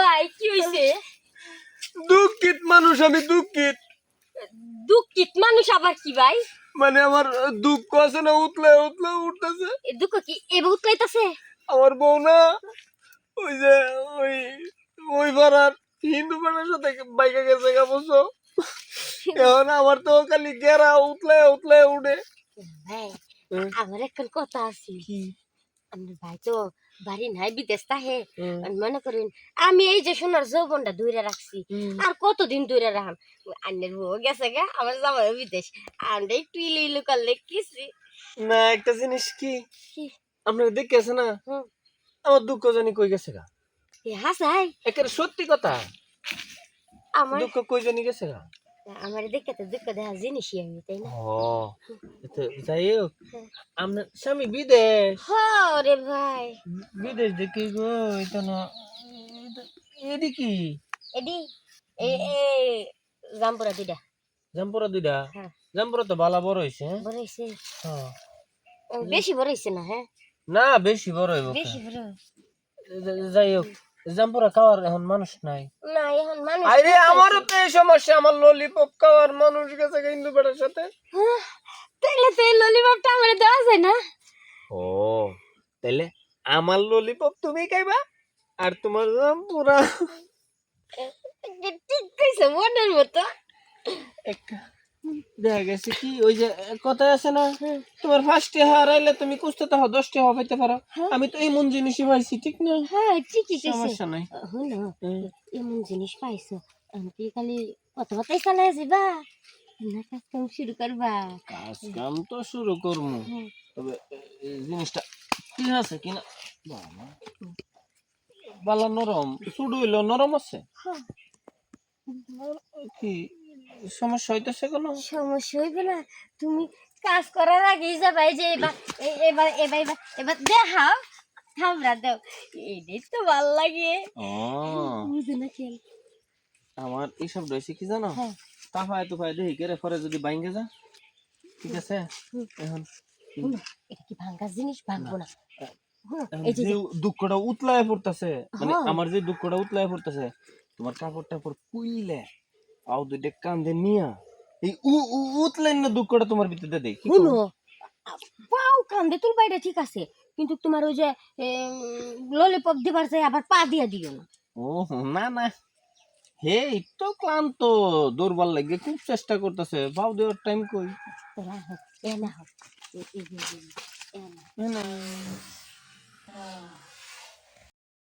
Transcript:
ভাই কি হইছে? দুঃখিত মানুষ আমি, দুঃখিত। দুঃখিত মানুষ আবার কি ভাই? মানে আমার দুঃখ আছে না, উতলে উতলে উঠতেছে। এ দুঃখ কি এবার উতলাইতাছে? আমার বউ না, ওই যে ওই ওই পাড়ার হিন্দু পাড়ার সাথে বাইকে গেছে গা, বুঝছো? এখন আমার তো খালি গেরা উতলে উতলে উঠে। ভাই আমার এখন কথা আছে। কি? আমার ভাই তো বাড়ি নাই, বিদেশ তাহে। মনে করেন আমি এই যে সোনার যৌবনটা ধরে রাখছি, আর কতদিন ধরে রাখাম? আন্নের বউ গেছে গা, আমার জামাই বিদেশ, আমরা একটু ইলু ইলু করলে কিছু। না, একটা জিনিস কি কি? আপনার দেখেছে না, আমার দুঃখ জানি কই গেছে গা। হাসাই একেবারে সত্যি কথা, আমার দুঃখ কই জানি গেছে গা। আমার দেখে তো দুঃখ দেখা জিনিসই আমি, তাই না? ও তো যাই হোক, আপনার স্বামী বিদেশ। রে ভাই, বিদেশ দেখি গো, এটা না এদি কি এডি এ এ জামপুরা দিদা। জামপুরা দুইটা? হ্যাঁ, জামপুরা তো বালা বড় হইছে। বড় হইছে। হ্যাঁ। বেশি বড় হইছে না? হ্যাঁ, না, বেশি বড় হইব। বেশি বড় যাই হোক, জামপুরা খাওয়ার এখন মানুষ নাই। না, এখন মানুষ আরে আমারও তো এই সমস্যা, আমার ললিপপ খাওয়ার মানুষ গেছে হিন্দু বেটার সাথে। তাইলে তো এই ললিপপটা আমার দেওয়া যায় না? ও, তাইলে আমার ললিপপ তুমি খাইবা আর তোমার জামপুরা। ঠিক কইছে, মনের মতো। দেখা গেছে কি, ওই যে কথায় আছে না, তোমার 5টি হারাইলে তুমি কুস্তে তো 10টি হওয়া পাইতে পারো। আমি তো এমন জিনিসই পাইছি, ঠিক না? হ্যাঁ, ঠিকই কইছে। সমস্যা নাই। হলো এমন জিনিস পাইছো, আমি কি খালি কথাবার্তাই চালাই যাবা না কাজ কাম শুরু করবা? কাজ কাম তো শুরু করবো, তবে এই জিনিসটা কি আছে কিনা বালা নরম, শুরু হইলো নরম আছে কি? সমস্যা হইতেছে কোনো? সমস্যা হইবে না, তুমি কাজ করার আগেই যাবা। এই যে এবার এবার এবার এবার এবার দেখাও, থামরা দাও, এটাই তো ভাল লাগে। ও, বুঝে না খেল। আমার এইসব রয়েছে কি জানো, তাফায় তুফায় দেখি কেড়ে পরে যদি বাইঙ্গে যা, ঠিক আছে? এখন এটা কি ভাঙ্গা জিনিস? ভাঙবো না। এই যে দুঃখটা উতলায় পড়তেছে, মানে আমার যে দুঃখটা উতলায় পড়তেছে, তোমার কাপড় টাপড় কুইলে আও দুইটা কান্দে নিয়া এই উতলেন না দুঃখটা তোমার ভিতরে দেই। শুনো, পাও কান্দে তুলবা এটা ঠিক আছে, কিন্তু তোমার ওই যে ললিপপ দিবার চাই আবার পা দিয়া দিও না। ও না না, হে তো ক্লান্ত, দুর্বল লাগে, খুব চেষ্টা করতেছে, ভাও দেওয়ার টাইম কই। এ না হোক, এ না হোক, এ না। না